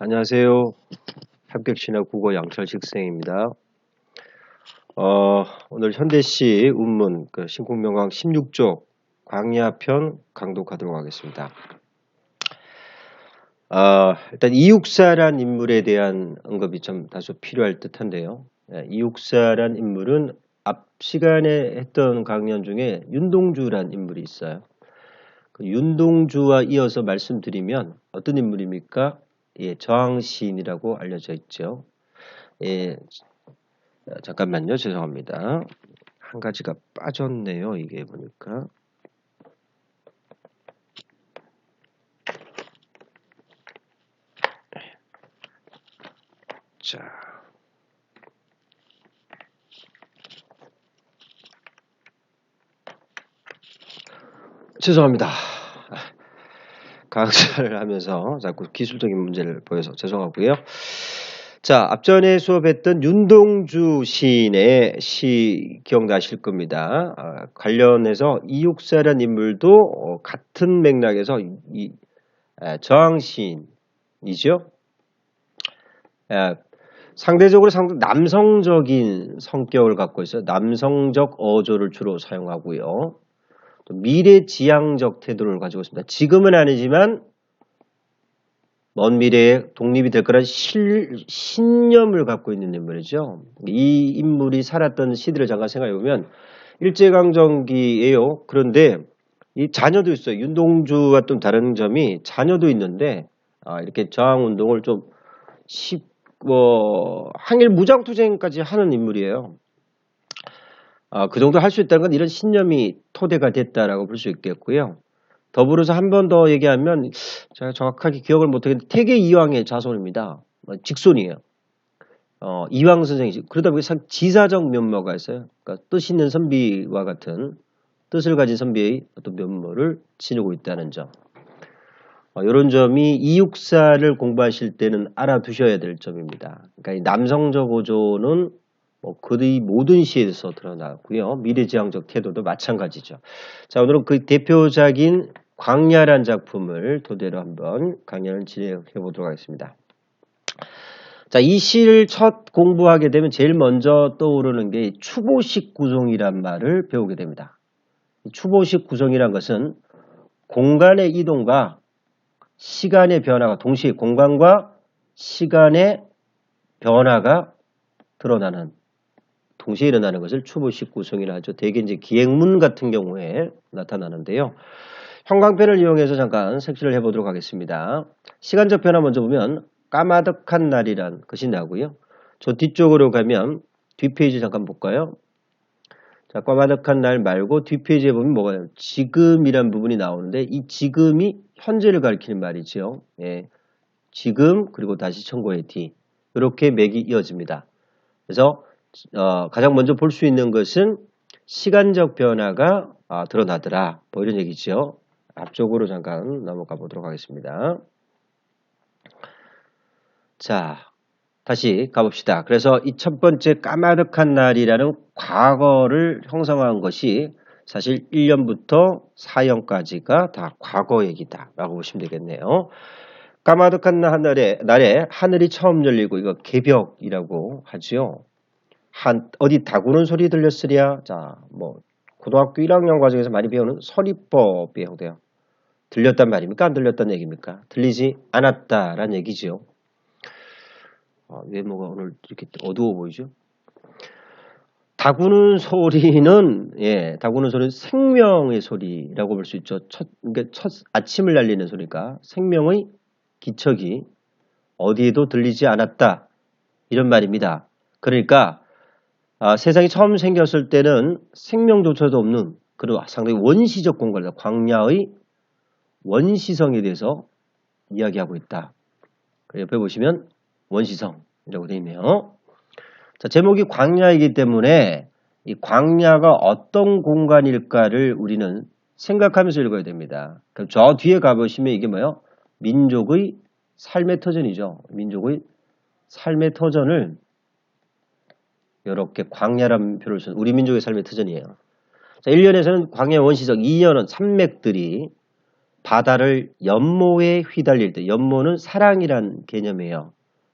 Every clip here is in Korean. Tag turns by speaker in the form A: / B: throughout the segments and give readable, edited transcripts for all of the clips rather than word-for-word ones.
A: 안녕하세요. 합격신학 국어 양철식 선생입니다. 오늘 현대시 운문 신국명강 16쪽 광야편 강독하도록 하겠습니다. 일단 이육사란 인물에 대한 언급이 좀 다소 필요할 듯한데요. 이육사란 인물은 앞 시간에 했던 강연 중에 윤동주란 인물이 있어요. 그 윤동주와 이어서 말씀드리면 어떤 인물입니까? 저항시인이라고 알려져 있죠. 잠깐만요. 죄송합니다. 한 가지가 빠졌네요. 이게 보니까. 자. 죄송합니다. 강좌를 하면서 자꾸 기술적인 문제를 보여서 죄송하고요. 자, 앞전에 수업했던 윤동주 시인의 시 기억나실 겁니다. 관련해서 이육사란 인물도 같은 맥락에서 저항시인이죠. 상대적으로 남성적인 성격을 갖고 있어요. 남성적 어조를 주로 사용하고요. 또 미래지향적 태도를 가지고 있습니다. 지금은 아니지만 먼 미래에 독립이 될 거란 신념을 갖고 있는 인물이죠. 이 인물이 살았던 시대를 잠깐 생각해보면 일제강점기예요. 그런데 이 자녀도 있어요. 윤동주와 좀 다른 점이 자녀도 있는데 이렇게 저항운동을 좀 항일 무장투쟁까지 하는 인물이에요. 그 정도 할 수 있다는 건 이런 신념이 토대가 됐다라고 볼 수 있겠고요. 더불어서 한 번 더 얘기하면 제가 정확하게 기억을 못하겠는데 태계 이황의 자손입니다. 직손이에요. 이황 선생이지. 그러다 보니 참 지사적 면모가 있어요. 그러니까 뜻 있는 선비와 같은 뜻을 가진 선비의 어떤 면모를 지니고 있다는 점. 이런 점이 이육사를 공부하실 때는 알아두셔야 될 점입니다. 그러니까 이 남성적 어조는 그의 모든 시에서 드러나고요. 미래지향적 태도도 마찬가지죠. 자, 오늘은 그 대표작인 광야란 작품을 토대로 한번 강연을 진행해 보도록 하겠습니다. 자, 이 시를 첫 공부하게 되면 제일 먼저 떠오르는 게 추보식 구성이란 말을 배우게 됩니다. 추보식 구성이란 것은 공간의 이동과 시간의 변화가 동시에 공간과 시간의 변화가 드러나는 동시에 일어나는 것을 추보식 구성이라 하죠. 대개 이제 기행문 같은 경우에 나타나는데요. 형광펜을 이용해서 잠깐 색칠을 해보도록 하겠습니다. 시간적 변화 먼저 보면 까마득한 날이란 것이 나오고요. 저 뒤쪽으로 가면 뒷페이지 잠깐 볼까요? 자, 까마득한 날 말고 뒷페이지에 보면 뭐가 나요? 지금이란 부분이 나오는데 이 지금이 현재를 가리키는 말이죠. 지금 그리고 다시 청고의 뒤 이렇게 맥이 이어집니다. 그래서 가장 먼저 볼 수 있는 것은 시간적 변화가 드러나더라. 뭐 이런 얘기죠. 앞쪽으로 잠깐 넘어가 보도록 하겠습니다. 자, 다시 가봅시다. 그래서 이 첫 번째 까마득한 날이라는 과거를 형성한 것이 사실 1년부터 4년까지가 다 과거 얘기다 라고 보시면 되겠네요. 까마득한 날에 하늘이 처음 열리고 이거 개벽이라고 하죠. 어디 다구는 소리 들렸으랴? 자, 고등학교 1학년 과정에서 많이 배우는 서리법이 해당돼요. 들렸단 말입니까? 안 들렸단 얘기입니까? 들리지 않았다라는 얘기죠. 외모가 오늘 이렇게 어두워 보이죠? 다구는 소리는 생명의 소리라고 볼 수 있죠. 그러니까 첫 아침을 날리는 소리가 생명의 기척이 어디에도 들리지 않았다 이런 말입니다. 그러니까 세상이 처음 생겼을 때는 생명조차도 없는 그리고 상당히 원시적 공간이다. 광야의 원시성에 대해서 이야기하고 있다. 옆에 보시면 원시성이라고 되어 있네요. 자, 제목이 광야이기 때문에 이 광야가 어떤 공간일까를 우리는 생각하면서 읽어야 됩니다. 그럼 저 뒤에 가보시면 이게 뭐예요? 민족의 삶의 터전이죠. 민족의 삶의 터전을 이렇게 광야라는 표를 쓴 우리 민족의 삶의 터전이에요. 자, 1년에서는 광야 원시적, 2년은 산맥들이 바다를 연모에 휘달릴 때, 연모는 사랑이란 개념이에요.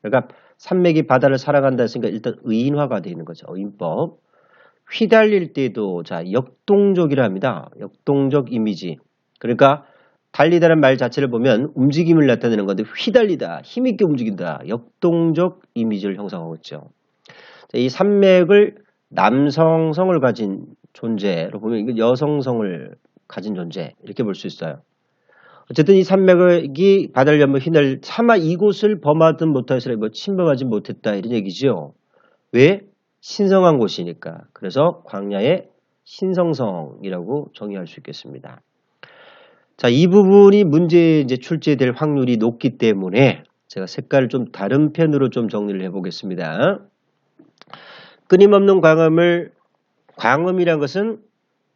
A: 그러니까 산맥이 바다를 사랑한다 했으니까 일단 의인화가 되어 있는 거죠. 의인법. 휘달릴 때도 자 역동적이라 합니다. 역동적 이미지. 그러니까 달리다는 말 자체를 보면 움직임을 나타내는 건데 휘달리다, 힘있게 움직인다, 역동적 이미지를 형성하고 있죠. 자, 이 산맥을 남성성을 가진 존재로 보면 이게 여성성을 가진 존재 이렇게 볼 수 있어요. 어쨌든 이 산맥이 바다를 연모 휘날 차마 이곳을 범하든 못하였으나 뭐 침범하지 못했다 이런 얘기죠. 왜? 신성한 곳이니까. 그래서 광야의 신성성이라고 정의할 수 있겠습니다. 자, 이 부분이 문제에 이제 출제될 확률이 높기 때문에 제가 색깔을 좀 다른 편으로 좀 정리를 해보겠습니다. 끊임없는 광음이란 것은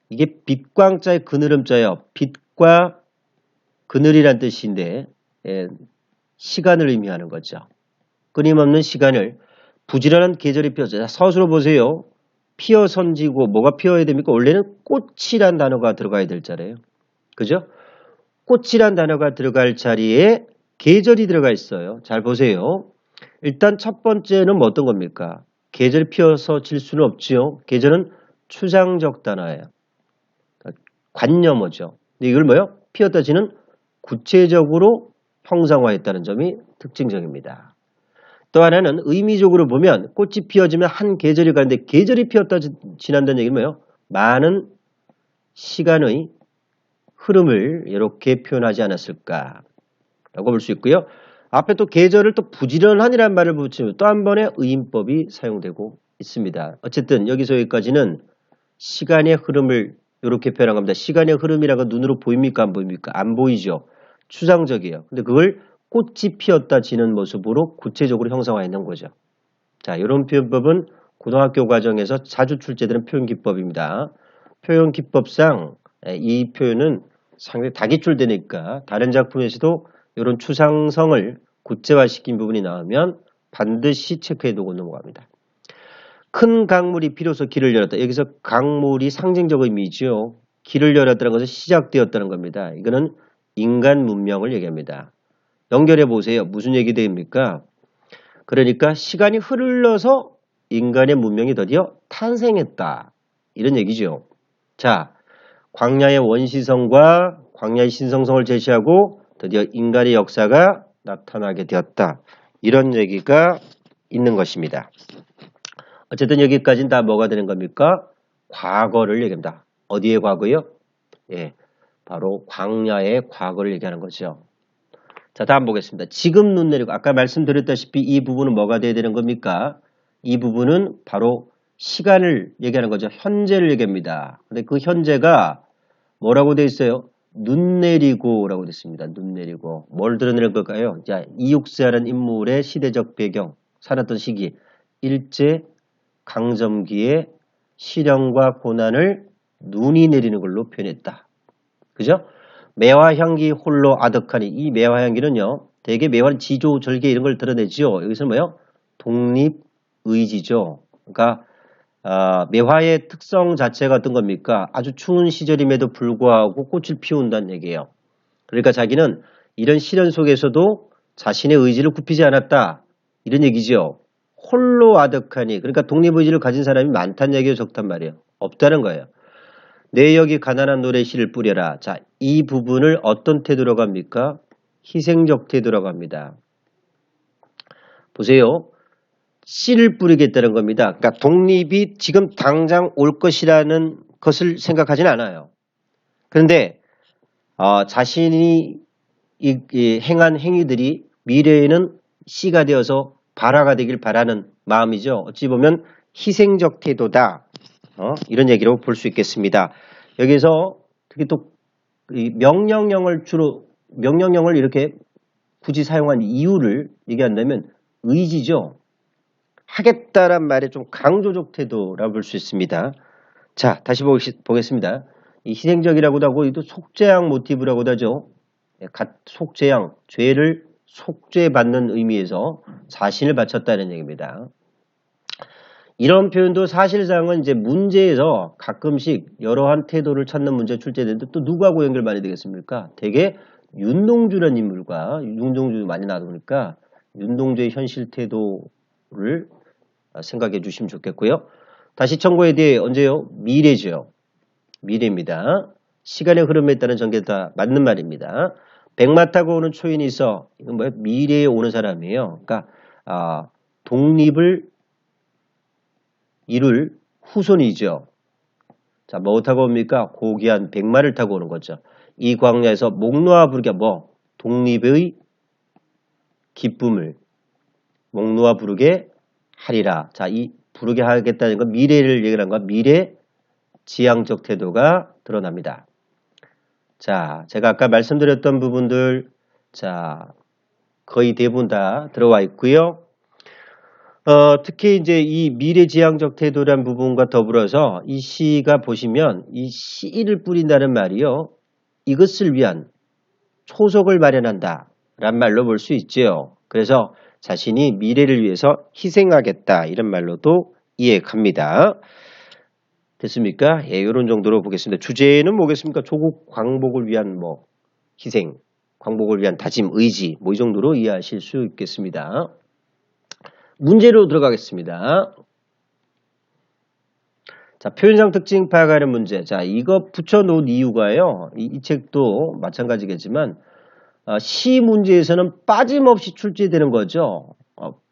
A: 이게 빛광자의 그늘음자예요. 빛과 그늘이란 뜻인데 시간을 의미하는 거죠. 끊임없는 시간을 부지런한 계절이 피었죠. 서술로 보세요. 피어 선지고 뭐가 피어야 됩니까? 원래는 꽃이란 단어가 들어가야 될 자리예요. 그죠? 꽃이란 단어가 들어갈 자리에 계절이 들어가 있어요. 잘 보세요. 일단 첫 번째는 뭐 어떤 겁니까? 계절이 피어서 질 수는 없지요. 계절은 추상적 단어예요. 관념어죠. 근데 이걸 뭐요? 피었다 지는 구체적으로 형상화했다는 점이 특징적입니다. 또 하나는 의미적으로 보면 꽃이 피어지면 한 계절이 가는데 계절이 피었다 지난다는 얘기는 뭐예요? 많은 시간의 흐름을 이렇게 표현하지 않았을까라고 볼 수 있고요. 앞에 또 계절을 또 부지런한이라는 말을 붙이면 또 한 번의 의인법이 사용되고 있습니다. 어쨌든 여기서 여기까지는 시간의 흐름을 이렇게 표현한 겁니다. 시간의 흐름이라고 눈으로 보입니까? 안 보입니까? 안 보이죠. 추상적이에요. 근데 그걸 꽃이 피었다 지는 모습으로 구체적으로 형상화해놓은 거죠. 자, 이런 표현법은 고등학교 과정에서 자주 출제되는 표현기법입니다. 표현기법상 이 표현은 상당히 다 기출되니까 다른 작품에서도 이런 추상성을 구체화시킨 부분이 나오면 반드시 체크해두고 넘어갑니다. 큰 강물이 비로소 길을 열었다. 여기서 강물이 상징적 의미죠. 길을 열었다는 것은 시작되었다는 겁니다. 이거는 인간 문명을 얘기합니다. 연결해 보세요. 무슨 얘기 됩니까? 그러니까 시간이 흘러서 인간의 문명이 드디어 탄생했다. 이런 얘기죠. 자, 광야의 원시성과 광야의 신성성을 제시하고 드디어 인간의 역사가 나타나게 되었다. 이런 얘기가 있는 것입니다. 어쨌든 여기까지는 다 뭐가 되는 겁니까? 과거를 얘기합니다. 어디의 과거요? 예, 바로 광야의 과거를 얘기하는 거죠. 자, 다음 보겠습니다. 지금 눈 내리고 아까 말씀드렸다시피 이 부분은 뭐가 돼야 되는 겁니까? 이 부분은 바로 시간을 얘기하는 거죠. 현재를 얘기합니다. 근데 그 현재가 뭐라고 되어 있어요? 눈 내리고라고 되어 있습니다. 눈 내리고. 뭘 드러내는 걸까요? 자, 이육세라는 인물의 시대적 배경, 살았던 시기, 일제 강점기의 시련과 고난을 눈이 내리는 걸로 표현했다. 그죠? 매화향기 홀로 아득하니 이 매화향기는요. 대개 매화는 지조, 절개 이런 걸 드러내지요. 여기서는 뭐예요? 독립의지죠. 그러니까 매화의 특성 자체가 어떤 겁니까? 아주 추운 시절임에도 불구하고 꽃을 피운다는 얘기예요. 그러니까 자기는 이런 시련 속에서도 자신의 의지를 굽히지 않았다. 이런 얘기죠. 홀로 아득하니 그러니까 독립의지를 가진 사람이 많다는 얘기예요. 적단 말이에요. 없다는 거예요. 내 여기 가난한 노래 씨를 뿌려라. 자, 이 부분을 어떤 태도로 갑니까? 희생적 태도라고 합니다. 보세요. 씨를 뿌리겠다는 겁니다. 그러니까 독립이 지금 당장 올 것이라는 것을 생각하지는 않아요. 그런데 자신이 행한 행위들이 미래에는 씨가 되어서 발화가 되길 바라는 마음이죠. 어찌 보면 희생적 태도다. 이런 얘기로 볼 수 있겠습니다. 여기서 특히 또 명령형을 이렇게 굳이 사용한 이유를 얘기한다면 의지죠. 하겠다란 말에 좀 강조적 태도라고 볼 수 있습니다. 자, 다시 보겠습니다. 이 희생적이라고도 하고 또 속죄양 모티브라고도 하죠. 속죄양, 죄를 속죄받는 의미에서 자신을 바쳤다는 얘기입니다. 이런 표현도 사실상은 이제 문제에서 가끔씩 여러한 태도를 찾는 문제 출제되는데 또 누구하고 연결 많이 되겠습니까? 되게 윤동주라는 인물과 윤동주 많이 나오니까 윤동주의 현실 태도를 생각해 주시면 좋겠고요. 다시 청구에 대해 언제요? 미래죠. 미래입니다. 시간의 흐름에 따른 전개 다 맞는 말입니다. 백마 타고 오는 초인이 있어. 이건 뭐예요? 미래에 오는 사람이에요. 그러니까 독립을 이룰 후손이죠. 자, 뭐 타고 옵니까? 고귀한 백마를 타고 오는 거죠. 이 광야에서 목 놓아 부르게 뭐 독립의 기쁨을 목 놓아 부르게 하리라. 자, 이 부르게 하겠다는 건 미래를 얘기하는 건 미래 지향적 태도가 드러납니다. 자, 제가 아까 말씀드렸던 부분들, 자, 거의 대부분 다 들어와 있고요. 특히 이제 이 미래지향적 태도란 부분과 더불어서 이 시가 보시면 이 씨를 뿌린다는 말이요. 이것을 위한 초석을 마련한다 란 말로 볼 수 있지요. 그래서 자신이 미래를 위해서 희생하겠다 이런 말로도 이해갑니다. 됐습니까? 예, 이런 정도로 보겠습니다. 주제는 뭐겠습니까? 조국 광복을 위한 뭐 희생, 광복을 위한 다짐, 의지 뭐 이 정도로 이해하실 수 있겠습니다. 문제로 들어가겠습니다. 자, 표현상 특징 파악하는 문제. 자, 이거 붙여놓은 이유가요. 이 책도 마찬가지겠지만 시 문제에서는 빠짐없이 출제되는 거죠.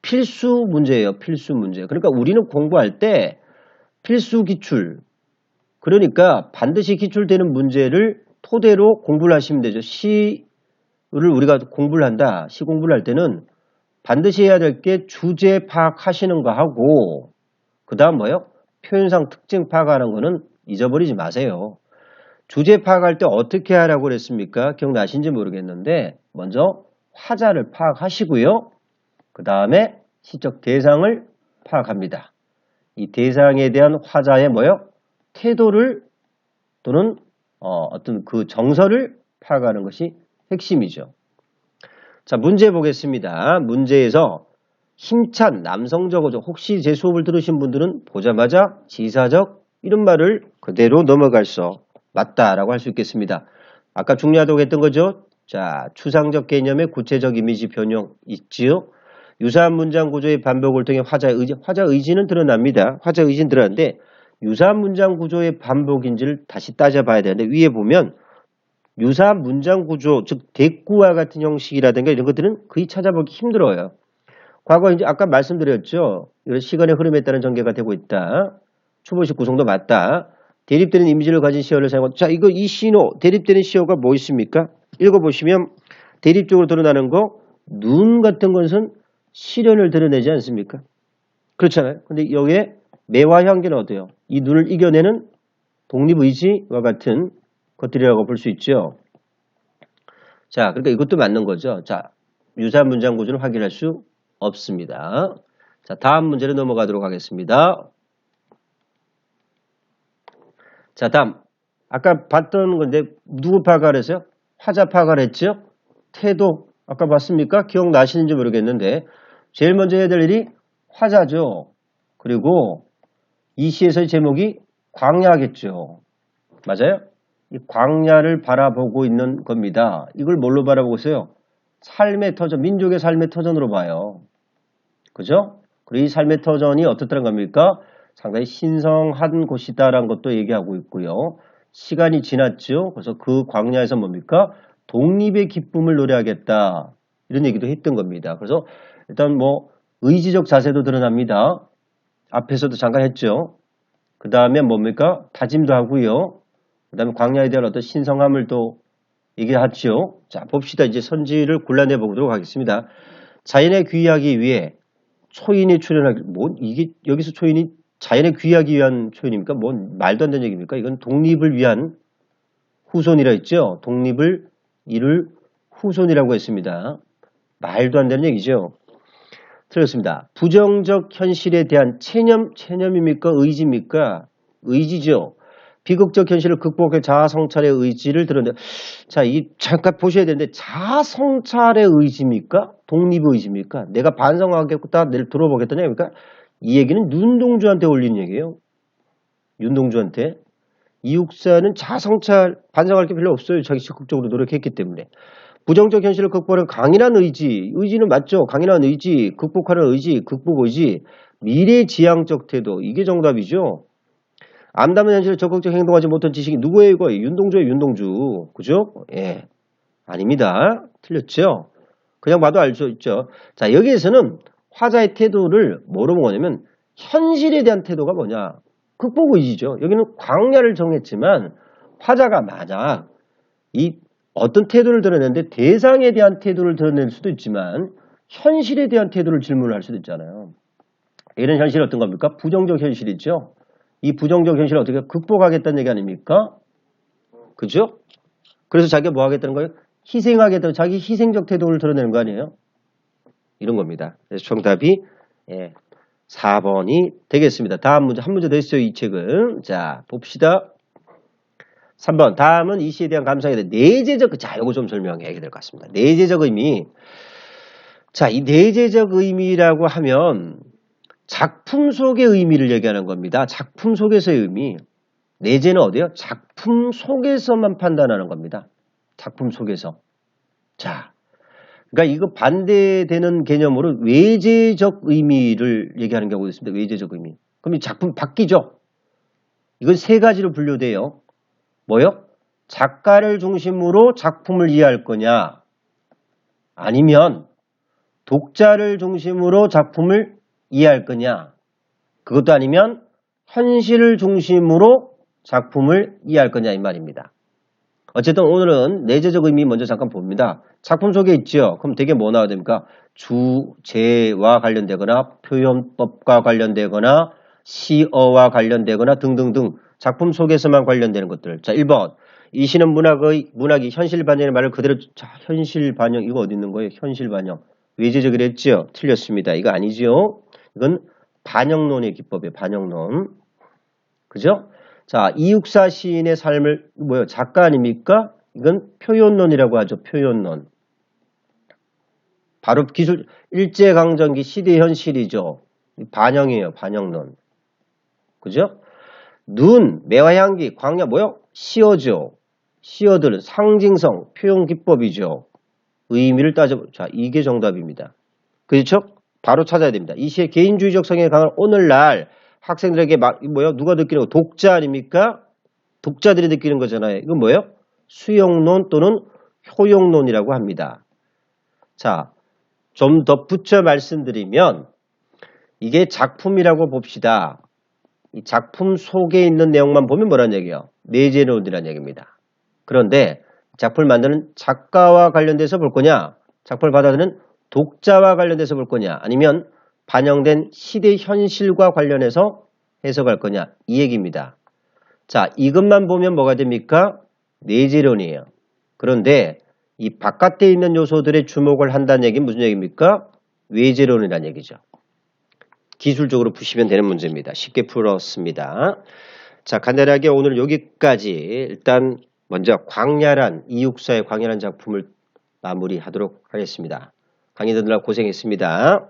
A: 필수 문제예요. 필수 문제. 그러니까 우리는 공부할 때 필수 기출. 그러니까 반드시 기출되는 문제를 토대로 공부를 하시면 되죠. 시를 우리가 공부를 한다. 시 공부를 할 때는 반드시 해야 될 게 주제 파악하시는 거 하고 그 다음 뭐요? 표현상 특징 파악하는 거는 잊어버리지 마세요. 주제 파악할 때 어떻게 하라고 그랬습니까? 기억나신지 모르겠는데 먼저 화자를 파악하시고요. 그 다음에 시적 대상을 파악합니다. 이 대상에 대한 화자의 뭐요? 태도를 또는 어떤 그 정서를 파악하는 것이 핵심이죠. 자, 문제 보겠습니다. 문제에서 힘찬 남성적어죠. 혹시 제 수업을 들으신 분들은 보자마자 지사적 이런 말을 그대로 넘어갈 수 맞다라고 할 수 있겠습니다. 아까 중요하다고 했던 거죠. 자, 추상적 개념의 구체적 이미지 변형 있지요. 유사한 문장 구조의 반복을 통해 화자 의지는 드러납니다. 화자 의지는 드러나는데 유사한 문장 구조의 반복인지를 다시 따져봐야 되는데 위에 보면 유사한 문장 구조, 즉 대꾸와 같은 형식이라든가 이런 것들은 거의 찾아보기 힘들어요. 과거 이제 아까 말씀드렸죠. 이런 시간의 흐름에 따른 전개가 되고 있다. 초보식 구성도 맞다. 대립되는 이미지를 가진 시어를 사용하고 자, 이 신호, 대립되는 시어가 뭐 있습니까? 읽어보시면 대립적으로 드러나는 거, 눈 같은 것은 시련을 드러내지 않습니까? 그렇잖아요. 근데 여기에 매와 향기는 어때요? 이 눈을 이겨내는 독립의지와 같은 것들이라고 볼 수 있죠. 자, 그러니까 이것도 맞는 거죠. 자, 유사한 문장 구조를 확인할 수 없습니다. 자, 다음 문제로 넘어가도록 하겠습니다. 자, 다음. 아까 봤던 건데 누구 파악을 했어요? 화자 파악을 했죠? 태도. 아까 봤습니까? 기억나시는지 모르겠는데 제일 먼저 해야 될 일이 화자죠. 그리고 이 시에서의 제목이 광야겠죠. 맞아요? 이 광야를 바라보고 있는 겁니다. 이걸 뭘로 바라보고 있어요? 삶의 터전, 민족의 삶의 터전으로 봐요. 그죠? 그리고 이 삶의 터전이 어떻다는 겁니까? 상당히 신성한 곳이다라는 것도 얘기하고 있고요. 시간이 지났죠. 그래서 그 광야에서 뭡니까? 독립의 기쁨을 노래하겠다. 이런 얘기도 했던 겁니다. 그래서 일단 뭐 의지적 자세도 드러납니다. 앞에서도 잠깐 했죠. 그 다음에 뭡니까? 다짐도 하고요. 그 다음에 광야에 대한 어떤 신성함을 또 얘기하죠. 자, 봅시다. 이제 선지를 골라내 보도록 하겠습니다. 자연에 귀하기 위해 초인이 출현하기, 이게 여기서 초인이 자연에 귀하기 위한 초인입니까? 말도 안 되는 얘기입니까? 이건 독립을 위한 후손이라 했죠. 독립을 이룰 후손이라고 했습니다. 말도 안 되는 얘기죠. 틀렸습니다. 부정적 현실에 대한 체념입니까? 의지입니까? 의지죠. 비극적 현실을 극복해 자아성찰의 의지를 드러내. 자, 잠깐 보셔야 되는데 자아성찰의 의지입니까? 독립의 의지입니까? 내가 반성하겠다, 내를 들어보겠다는 얘기입니까? 이 얘기는 윤동주한테 올린 얘기예요. 윤동주한테. 이육사는 자성찰 반성할 게 별로 없어요. 자기 적극적으로 노력했기 때문에. 부정적 현실을 극복하는 강인한 의지. 의지는 맞죠. 강인한 의지, 극복하는 의지, 극복 의지, 미래지향적 태도. 이게 정답이죠. 암담한 현실을 적극적 행동하지 못한 지식이 누구예요? 이거? 윤동주예요. 윤동주. 그죠? 예. 아닙니다. 틀렸죠? 그냥 봐도 알 수 있죠. 자, 여기에서는 화자의 태도를 뭐로 보냐면 현실에 대한 태도가 뭐냐? 극복 의지죠. 여기는 광야를 정했지만 화자가 만약 이 어떤 태도를 드러내는데 대상에 대한 태도를 드러낼 수도 있지만 현실에 대한 태도를 질문을 할 수도 있잖아요. 이런 현실이 어떤 겁니까? 부정적 현실이죠. 이 부정적 현실을 어떻게 극복하겠다는 얘기 아닙니까? 그죠? 그래서 자기가 뭐 하겠다는 거예요? 희생하겠다는 자기 희생적 태도를 드러내는 거 아니에요? 이런 겁니다. 그래서 정답이 4번이 되겠습니다. 다음 문제, 한 문제 더 있어요, 이 책은. 자, 봅시다. 3번. 다음은 이 시에 대한 감상에 대해 내재적, 자, 이거 좀 설명해야 될 것 같습니다. 내재적 의미. 자, 이 내재적 의미라고 하면 작품 속의 의미를 얘기하는 겁니다. 작품 속에서의 의미. 내재는 어디요? 작품 속에서만 판단하는 겁니다. 작품 속에서. 자, 그러니까 이거 반대되는 개념으로 외재적 의미를 얘기하는 경우가 있습니다. 외재적 의미. 그럼 이 작품 바뀌죠? 이건 세 가지로 분류돼요. 뭐요? 작가를 중심으로 작품을 이해할 거냐? 아니면 독자를 중심으로 작품을 이해할 거냐? 그것도 아니면 현실을 중심으로 작품을 이해할 거냐 이 말입니다. 어쨌든 오늘은 내재적 의미 먼저 잠깐 봅니다. 작품 속에 있죠. 그럼 되게 뭐 나와야 됩니까? 주제와 관련되거나 표현법과 관련되거나 시어와 관련되거나 등등등 작품 속에서만 관련되는 것들. 자, 1번. 이 시는 문학이 현실 반영의 말을 그대로 자, 현실 반영 이거 어디 있는 거예요? 현실 반영. 외재적이라 했죠? 틀렸습니다. 이거 아니죠? 이건 반영론의 기법이에요. 반영론. 그죠? 자, 이육사 시인의 삶을 뭐요? 작가 아닙니까? 이건 표현론이라고 하죠. 표현론. 바로 기술 일제강점기 시대 현실이죠. 반영이에요. 반영론. 그죠? 눈, 매화향기, 광야 뭐요? 시어죠. 시어들은 상징성, 표현 기법이죠. 의미를 따져. 자, 이게 정답입니다. 그렇죠? 바로 찾아야 됩니다. 이 시의 개인주의적 성향이 강한 오늘날 학생들에게 뭐요? 누가 느끼는 거? 독자 아닙니까? 독자들이 느끼는 거잖아요. 이건 뭐예요? 수용론 또는 효용론이라고 합니다. 자, 좀 더 붙여 말씀드리면 이게 작품이라고 봅시다. 이 작품 속에 있는 내용만 보면 뭐란 얘기예요? 내재론이라는 얘기입니다. 그런데 작품을 만드는 작가와 관련돼서 볼 거냐? 작품을 받아들이는 독자와 관련돼서 볼 거냐? 아니면 반영된 시대 현실과 관련해서 해석할 거냐? 이 얘기입니다. 자, 이것만 보면 뭐가 됩니까? 내재론이에요. 그런데 이 바깥에 있는 요소들에 주목을 한다는 얘기는 무슨 얘기입니까? 외재론이라는 얘기죠. 기술적으로 푸시면 되는 문제입니다. 쉽게 풀었습니다. 자, 간단하게 오늘 여기까지 일단 먼저 광야란 이육사의 광야란 작품을 마무리하도록 하겠습니다. 강의 듣느라 고생했습니다.